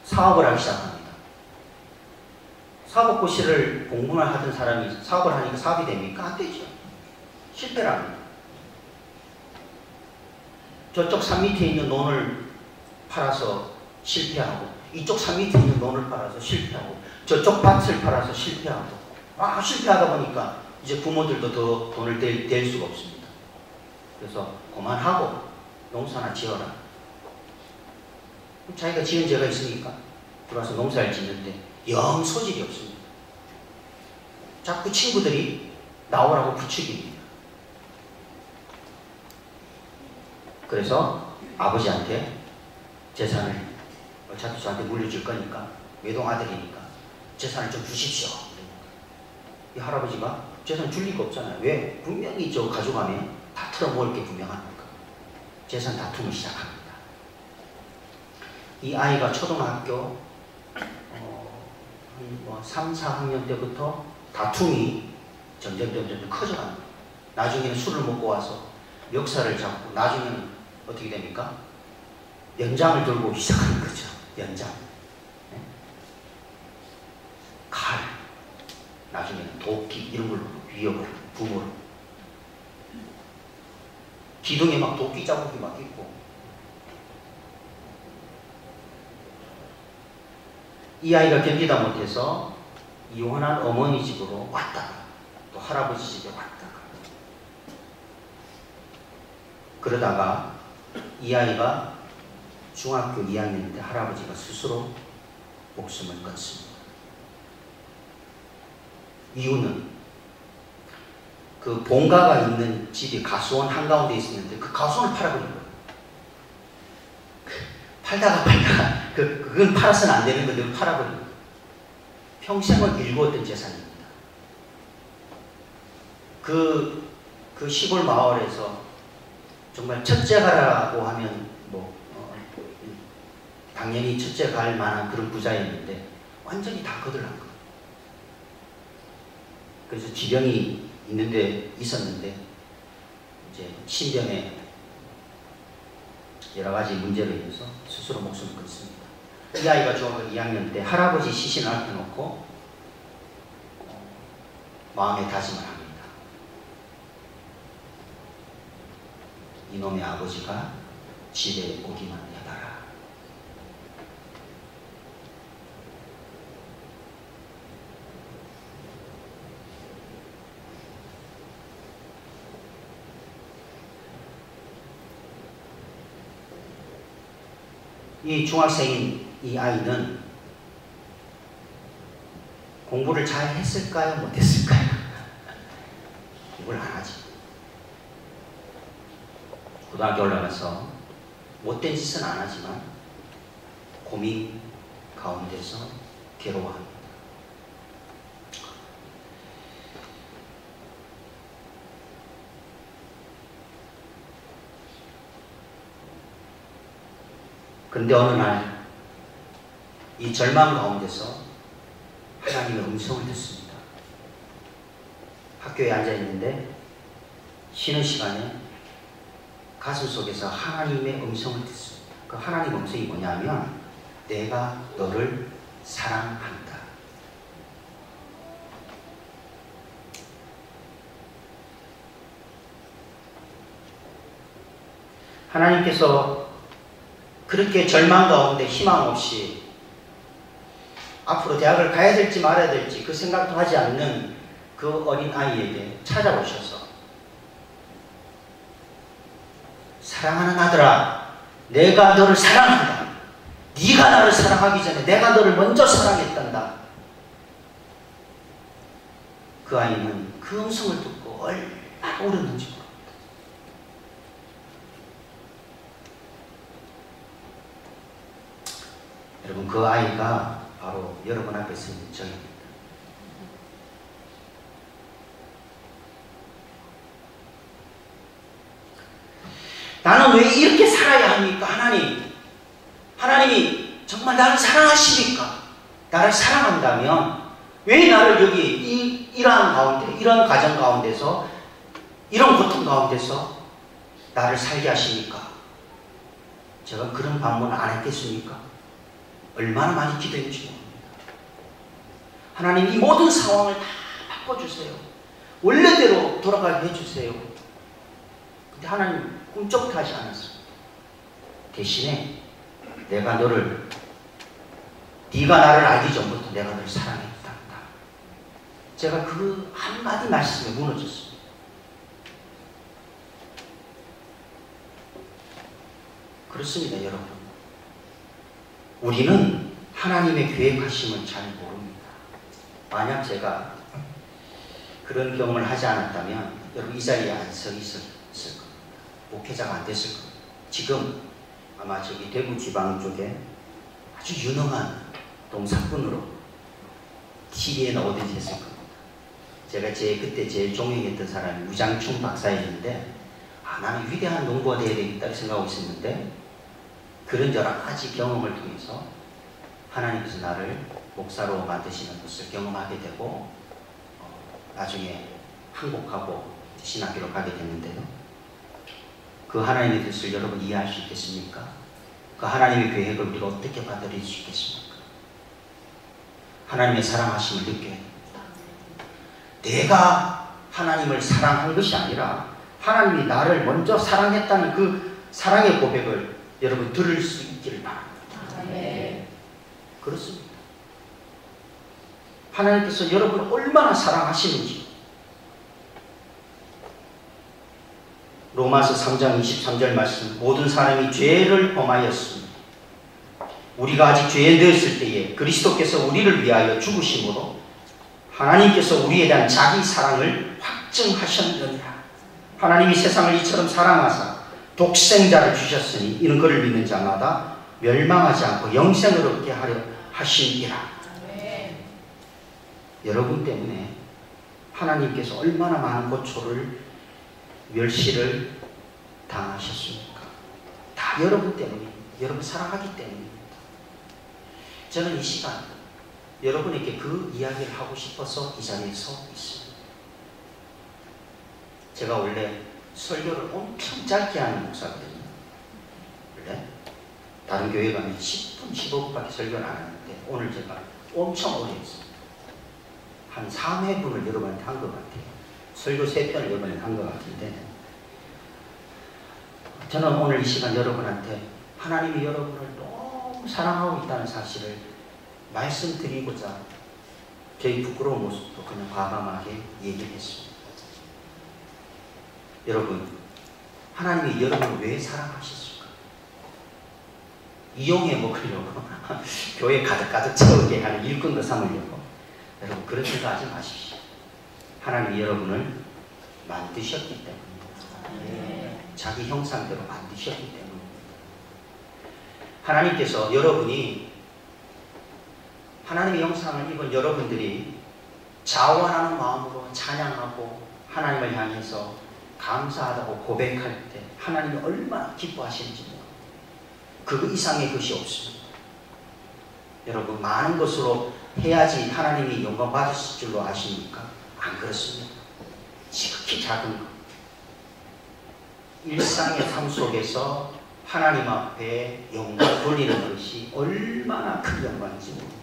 사업을 하기 시작합니다. 사법고시를 공부를 하던 사람이 사업을 하니까 사업이 됩니까? 안 되죠. 실패를 합니다. 저쪽 산 밑에 있는 논을 팔아서 실패하고 이쪽 산 밑에 있는 논을 팔아서 실패하고 저쪽 밭을 팔아서 실패하고 실패하다 보니까 이제 부모들도 더 돈을 댈 수가 없습니다. 그래서 그만하고 농사나 지어라. 자기가 지은 죄가 있으니까 들어와서 농사를 짓는데 영 소질이 없습니다. 자꾸 친구들이 나오라고 부추깁니다. 그래서 아버지한테 재산을 어차피 저한테 물려줄 거니까 외동아들이니까 재산을 좀 주십시오. 이 할아버지가 재산 줄 리가 없잖아요. 왜? 분명히 저 가져가면 다 털어먹을 게 분명하니까 재산 다툼을 시작합니다. 이 아이가 초등학교 3, 4학년 때부터 다툼이 점점 커져갑니다. 나중에는 술을 먹고 와서 멱살을 잡고 나중에는 어떻게 됩니까? 연장을 들고 시작하는 거죠. 연장. 네? 칼. 나중에는 도끼 이런 걸로 위협을 부모를. 기둥에 막 도끼 자국이 막 있고. 이 아이가 견디다 못해서 이혼한 어머니 집으로 왔다가 또 할아버지 집에 왔다가 그러다가 이 아이가 중학교 2학년 때 할아버지가 스스로 목숨을 끊습니다. 이유는 그 본가가 있는 집이 가수원 한가운데 있었는데 그 가수원을 팔아버린 거예요. 팔다가 그건 팔아서는 안 되는 건데 팔아버린 거예요. 평생을 일구었던 재산입니다. 그 시골 마을에서 정말 첫째가라고 하면 당연히 첫째 갈 만한 그런 부자였는데 완전히 다 거들난 거예요. 그래서 지병이 있었는데 이제 신병에 여러 가지 문제로 인해서 스스로 목숨을 끊습니다. 이 아이가 중학교 2학년 때 할아버지 시신을 앞에놓고 마음의 다짐을 합니다. 이놈의 아버지가 집에 오기만 해봐라. 이 중학생인 이 아이는 공부를 잘 했을까요? 못했을까요? 공부를 안 하지. 고등학교 올라가서 못된 짓은 안 하지만 고민 가운데서 괴로워합니다. 그런데 어느 날 이 절망 가운데서 하나님의 음성을 듣습니다. 학교에 앉아 있는데 쉬는 시간에 가슴 속에서 하나님의 음성을 듣습니다. 그 하나님 음성이 뭐냐면 내가 너를 사랑한다. 하나님께서 그렇게 절망 가운데 희망 없이 앞으로 대학을 가야 될지 말아야 될지 그 생각도 하지 않는 그 어린 아이에게 찾아오셔서 사랑하는 아들아, 내가 너를 사랑한다. 네가 나를 사랑하기 전에 내가 너를 먼저 사랑했단다. 그 아이는 그 음성을 듣고 얼마나 울었는지 모릅니다. 여러분, 그 아이가 바로 여러분 앞에 서 있는 저입니다. 나는 왜 이렇게 살아야 합니까? 하나님이 정말 나를 사랑하시니까, 나를 사랑한다면 왜 나를 여기 이러한 가운데, 이런 가정 가운데서, 이런 고통 가운데서 나를 살게 하십니까? 제가 그런 반문 안 했겠습니까? 얼마나 많이 기도했는지 모릅니다. 하나님, 이 모든 상황을 다 바꿔주세요. 원래대로 돌아가게 해주세요. 근데 하나님 꿈쩍도 하지 않았습니다. 대신에 내가 너를, 네가 나를 알기 전부터 내가 너를 사랑했단다. 제가 그 한마디 말씀에 무너졌습니다. 그렇습니다, 여러분. 우리는 하나님의 계획하심을 잘 모릅니다. 만약 제가 그런 경험을 하지 않았다면 여러분 이 자리에 안 서 있었을 겁니다. 목회자가 안 됐을 겁니다. 지금 아마 저기 대구 지방 쪽에 아주 유능한 동사꾼으로 TV에 나오듯이 했을 겁니다. 제가 그때 제일 존경했던 사람이 우장충 박사였는데 나는 위대한 농부가 되어야 되겠다 생각하고 있었는데 그런 여러 가지 경험을 통해서 하나님께서 나를 목사로 만드시는 것을 경험하게 되고 나중에 항복하고 신학교로 가게 됐는데요. 그 하나님의 뜻을 여러분 이해할 수 있겠습니까? 그 하나님의 계획을 우리가 어떻게 받아들일 수 있겠습니까? 하나님의 사랑하심을 느껴야 됩니다. 내가 하나님을 사랑한 것이 아니라 하나님이 나를 먼저 사랑했다는 그 사랑의 고백을 여러분 들을 수 있기를 바랍니다. 네. 그렇습니다. 하나님께서 여러분을 얼마나 사랑하시는지 로마서 3장 23절 말씀 모든 사람이 죄를 범하였으니 우리가 아직 죄에 넣었을 때에 그리스도께서 우리를 위하여 죽으심으로 하나님께서 우리에 대한 자기 사랑을 확증하셨느니라. 하나님이 세상을 이처럼 사랑하사 독생자를 주셨으니 이는 그를 믿는 자마다 멸망하지 않고 영생을 얻게 하려 하심이라. 네. 여러분 때문에 하나님께서 얼마나 많은 고초를 멸시를 당하셨습니까? 다 여러분 때문입니다. 여러분 사랑하기 때문입니다. 저는 이 시간 여러분에게 그 이야기를 하고 싶어서 이 자리에 서 있습니다. 제가 원래 설교를 엄청 짧게 하는 목사거든요. 원래 다른 교회 가면 10분, 15분밖에 설교를 안 하는데 오늘 제가 엄청 오래 했습니다. 한 3회분을 여러분한테 한 것 같아요. 설교 3편을 여러분한테 한 것 같은데 저는 오늘 이 시간 여러분한테 하나님이 여러분을 너무 사랑하고 있다는 사실을 말씀드리고자 저희 부끄러운 모습도 그냥 과감하게 얘기했습니다. 여러분, 하나님이 여러분을 왜 사랑하셨을까? 이용해 먹으려고 교회 가득가득 채우게 하는 일꾼도 삼으려고 여러분 그런 생각하지 마십시오. 하나님이 여러분을 만드셨기 때문입니다. 네. 자기 형상대로 만드셨기 때문입니다. 하나님께서 여러분이 하나님의 형상을 입은 여러분들이 자원하는 마음으로 찬양하고 하나님을 향해서 감사하다고 고백할 때 하나님이 얼마나 기뻐하시는지 그 이상의 것이 없습니다. 여러분 많은 것으로 해야지 하나님이 영광 받으실 줄로 아십니까? 안 그렇습니다. 지극히 작은 것 일상의 삶 속에서 하나님 앞에 영광 돌리는 것이 얼마나 큰 영광인지 모릅니다.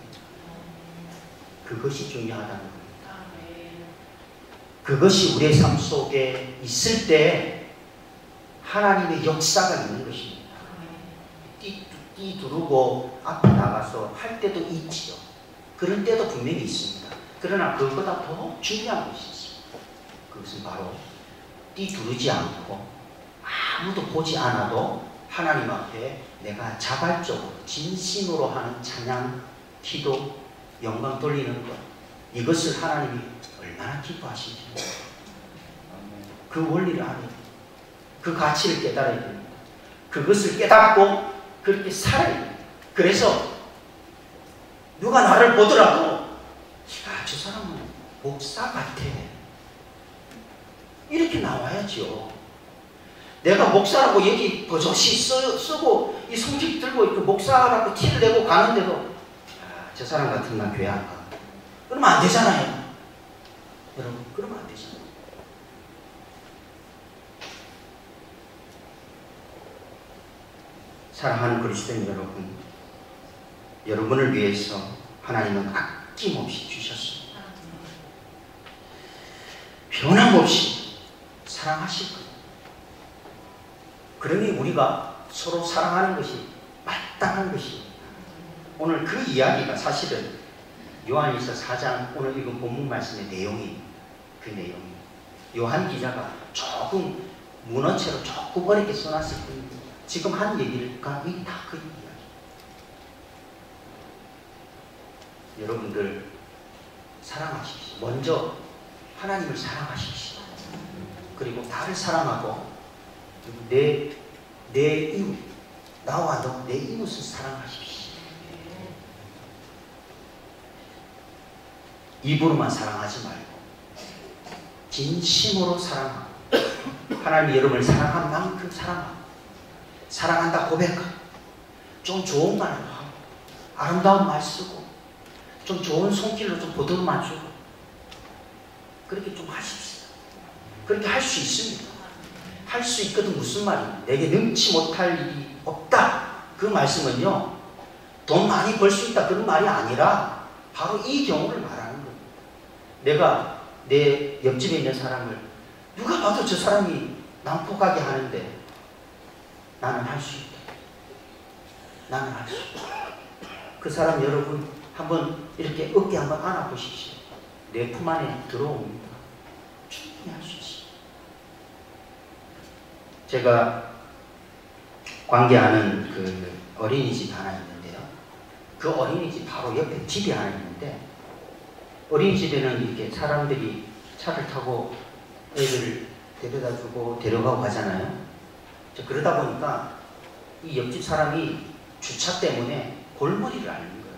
그것이 중요하다는 겁니다. 그것이 우리의 삶 속에 있을 때 하나님의 역사가 있는 것입니다. 띠두르고 앞에 나가서 할 때도 있지요. 그런 때도 분명히 있습니다. 그러나 그것보다 더 중요한 것이 있습니다. 그것은 바로 띠두르지 않고 아무도 보지 않아도 하나님 앞에 내가 자발적으로 진심으로 하는 찬양, 기도, 영광 돌리는 것, 이것을 하나님이 얼마나 기뻐하시는지 그 원리를 알아야 됩니다. 그 가치를 깨달아야 됩니다. 그것을 깨닫고 그렇게 살아야 됩니다. 그래서 누가 나를 보더라도 저 사람은 목사 같아 이렇게 나와야죠. 내가 목사라고 얘기 버젓이 쓰고 이 성직 들고 이렇게 목사라고 티를 내고 가는데도 저 사람 같은 난 교회 안 가. 그러면 안 되잖아요. 여러분, 그러면 안 되잖아요. 사랑하는 그리스도인 여러분, 여러분을 위해서 하나님은 아낌없이 주셨습니다. 변함없이 사랑하실 거예요. 그러니 우리가 서로 사랑하는 것이 마땅한 것입니다. 오늘 그 이야기가 사실은 요한일서 4장 오늘 읽은 본문 말씀의 내용이 그 내용입니다. 요한 기자가 조금 문어체로 조금 어렵게 써놨을 뿐입니다. 지금 한 얘기가 이게 다 그 이야기. 여러분들 사랑하십시오. 먼저 하나님을 사랑하십시오. 그리고 나를 사랑하고 내 이웃, 나와 내 이웃을 사랑하십시오. 입으로만 사랑하지 말고 진심으로 사랑하고 하나님이 여러분을 사랑한 만큼 사랑하고 사랑한다 고백하고 좀 좋은 말 하고 아름다운 말 쓰고 좀 좋은 손길로 좀 보듬어 주고 그렇게 좀 하십시오. 그렇게 할 수 있습니다. 할 수 있거든. 무슨 말이냐? 내게 능치 못할 일이 없다. 그 말씀은요, 돈 많이 벌 수 있다 그런 말이 아니라 바로 이 경우를 말하는 거예요. 내가 내 옆집에 있는 사람을 누가 봐도 저 사람이 난폭하게 하는데 나는 할 수 있다. 나는 할 수 있다. 그 사람 여러분 한번 이렇게 어깨 한번 안아보십시오. 내 품 안에 들어옵니다. 충분히 할 수 있습니다. 제가 관계하는 그 어린이집 하나 있는데요. 그 어린이집 바로 옆에 집이 하나 있는데 어린이집에는 이렇게 사람들이 차를 타고 애들을 데려다주고 데려가고 가잖아요. 그러다 보니까 이 옆집 사람이 주차 때문에 골머리를 앓는 거예요.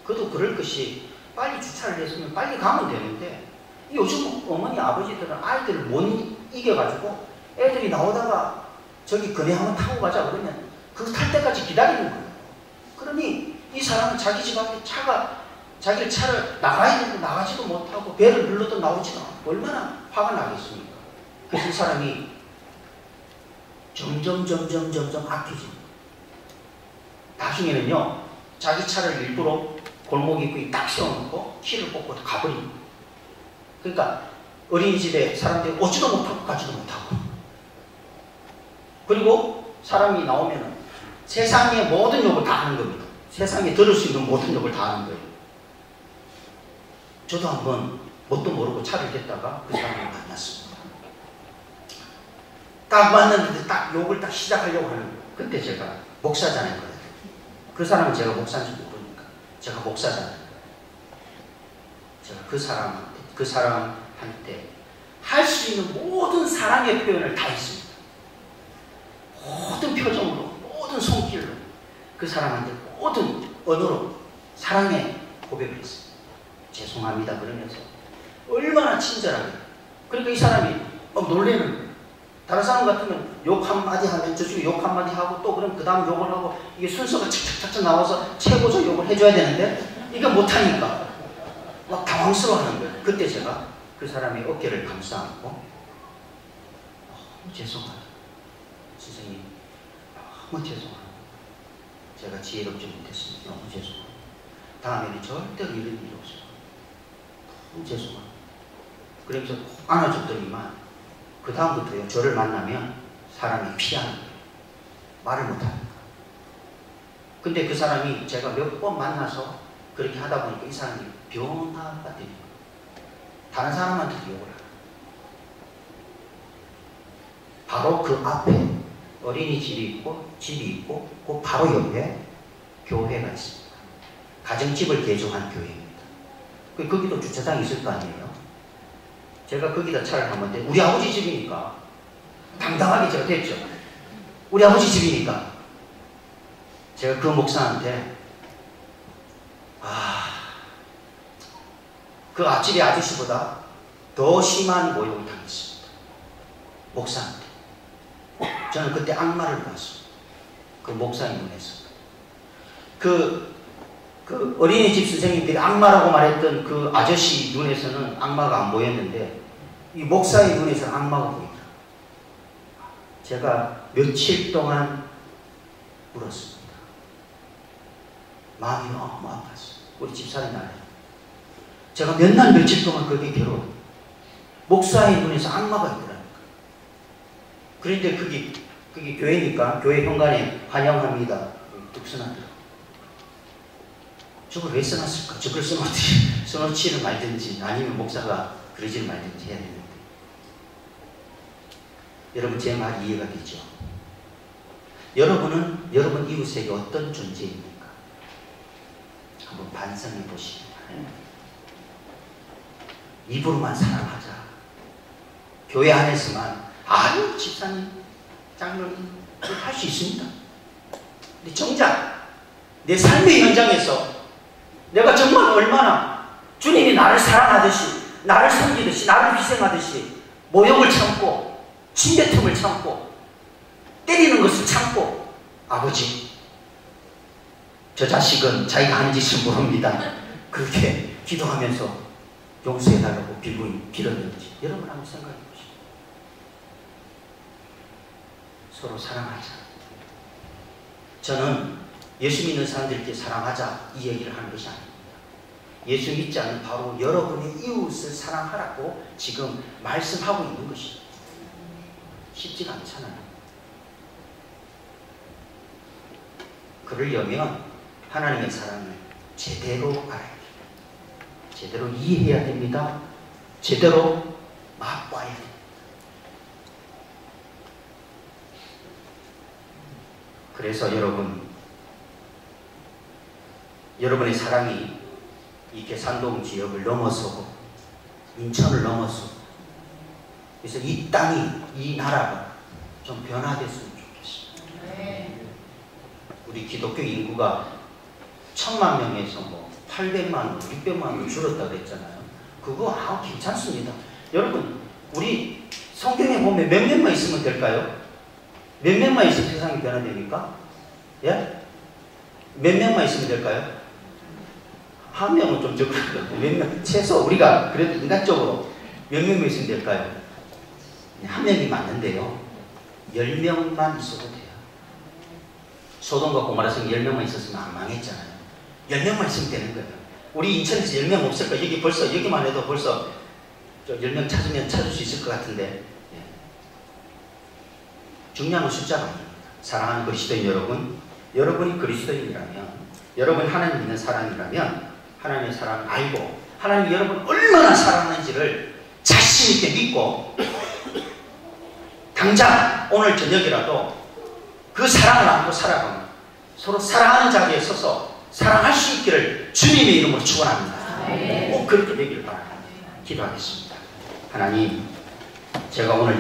그도 그럴 것이 빨리 주차를 했으면 빨리 가면 되는데 요즘 어머니 아버지들은 아이들을 못 이겨가지고 애들이 나오다가 저기 그네 한번 타고 가자 그러면 그거 탈 때까지 기다리는 거예요. 그러니 이 사람은 자기 집 앞에 자기 차를 나가야 되는데 나가지도 못하고 배를 눌러도 나오지도 않고 얼마나 화가 나겠습니까? 그래서 이 사람이 점점 악해집니다. 나중에는요 자기 차를 일부러 골목 입구에 딱 세워놓고 키를 뽑고 가버립니다. 그러니까 어린이집에 사람들이 오지도 못하고 가지도 못하고 그리고 사람이 나오면 세상의 모든 욕을 다 하는 겁니다. 세상에 들을 수 있는 모든 욕을 다 하는 거예요. 저도 한번 뭣도 모르고 차를 댔다가 그 사람을 만났습니다. 딱 만났는데 딱 욕을 딱 시작하려고 하는 거예요. 그때 제가 목사잖아요. 그 사람은 제가 목사인지 모르니까 제가 목사잖아요. 제가 그 사람한테 할 수 있는 모든 사랑의 표현을 다 했습니다. 모든 표정으로, 모든 손길로 그 사람한테 모든 언어로 사랑의 고백을 했습니다. 죄송합니다 그러면서 얼마나 친절하게. 그러니까 이 사람이 놀래는 거예요. 다른 사람 같으면 욕 한마디 하면 저쪽에 욕 한마디 하고 또 그럼 그 다음 욕을 하고 이게 순서가 착착착착 나와서 최고조 욕을 해줘야 되는데 이거 못하니까 막 당황스러워하는 거예요. 그때 제가 그 사람의 어깨를 감싸안고 죄송합니다. 선생님 너무 죄송합니다. 제가 지혜롭지 못했습니다. 너무 죄송합니다. 다음에는 절대 이런 일이 없어요. 너무 죄송합니다. 그러면서 안아줬더니만 그 다음부터요 저를 만나면 사람이 피하는 거예요. 말을 못합니다. 근데 그 사람이 제가 몇 번 만나서 그렇게 하다 보니까 이 사람이 변화가 됩니다. 다른 사람한테도 욕을 해요. 바로 그 앞에 어린이집이 있고 집이 있고 그 바로 옆에 교회가 있습니다. 가정집을 개조한 교회입니다. 거기도 주차장이 있을 거 아니에요. 제가 거기다 차를 한번 대 우리 아버지 집이니까 당당하게 제가 됐죠. 우리 아버지 집이니까 제가 그 목사한테 그 앞집의 아저씨보다 더 심한 모욕을 당했습니다. 목사한테. 저는 그때 악마를 보았습니다. 그 목사의 눈에서. 그 어린이집 선생님들이 악마라고 말했던 그 아저씨 눈에서는 악마가 안 보였는데 이 목사의 눈에서는 악마가 보이더라고요. 제가 며칠 동안 울었습니다. 마음이 너무 아팠어요. 우리 집사람이 나를. 제가 몇 날 며칠 동안 그게 괴로워요. 목사의 눈에서 악마가 있더라니까. 그런데 그게 교회니까 교회 현관에 환영합니다. 뚝 써놨더라고요. 저걸 왜 써놨을까? 저걸 써놓지를 말든지 아니면 목사가 그러지를 말든지 해야 되는데 여러분 제 말이 이해가 되죠? 여러분은 여러분 이웃에게 어떤 존재입니까? 한번 반성해 보시기 바랍니다. 입으로만 사랑하자. 교회 안에서만 아유 집사님, 장로님 할 수 있습니다. 근데 정작 내 삶의 현장에서 내가 정말 얼마나 주님이 나를 사랑하듯이, 나를 섬기듯이, 나를 희생하듯이 모욕을 참고 침뱉음을 참고 때리는 것을 참고, 아버지 저 자식은 자기가 하는 짓을 모릅니다, 그렇게 기도하면서 용서해달라고 빌었는지 여러분 한번 생각해 보시죠. 서로 사랑하자. 저는 예수 믿는 사람들께 사랑하자 이 얘기를 하는 것이 아닙니다. 예수 믿지 않는 바로 여러분의 이웃을 사랑하라고 지금 말씀하고 있는 것입니다. 쉽지가 않잖아요. 그러려면 하나님의 사랑을 제대로 알아야 됩니다. 제대로 이해해야 됩니다. 제대로 맛봐야 됩니다. 그래서 여러분의 사랑이 이 계산동 지역을 넘어서고 인천을 넘어서고, 그래서 이 땅이, 이 나라가 좀 변화됐으면 좋겠습니다. 우리 기독교 인구가 1000만 명에서 800만, 600만으로 줄었다 그랬잖아요. 그거 괜찮습니다. 여러분, 우리 성경에 보면 몇 명만 있으면 될까요? 몇 명만 있으면 세상이 변화됩니까? 예? 몇 명만 있으면 될까요? 한 명은 좀 적을까요? 몇 명? 최소 우리가 그래도 인간적으로 몇 명만 있으면 될까요? 한 명이 맞는데요. 10명만 있어도 돼요. 소돔과 고모라 성 10명만 있었으면 안 망했잖아요. 10명만 있으면 되는 거예요. 우리 인천에서 10명 없을까? 여기 벌써, 여기만 해도 벌써 10명 찾으면 찾을 수 있을 것 같은데. 중요한 건 숫자가 아닙니다. 사랑하는 그리스도인 여러분, 여러분이 그리스도인이라면, 여러분 하나님 믿는 사람이라면 하나님의 사랑을 알고 하나님이 여러분을 얼마나 사랑하는지를 자신 있게 믿고 당장 오늘 저녁이라도 그 사랑을 안고 살아가면 서로 사랑하는 자리에 서서 사랑할 수 있기를 주님의 이름으로 축원합니다. 꼭 그렇게 되기를 바랍니다. 기도하겠습니다. 하나님, 제가 오늘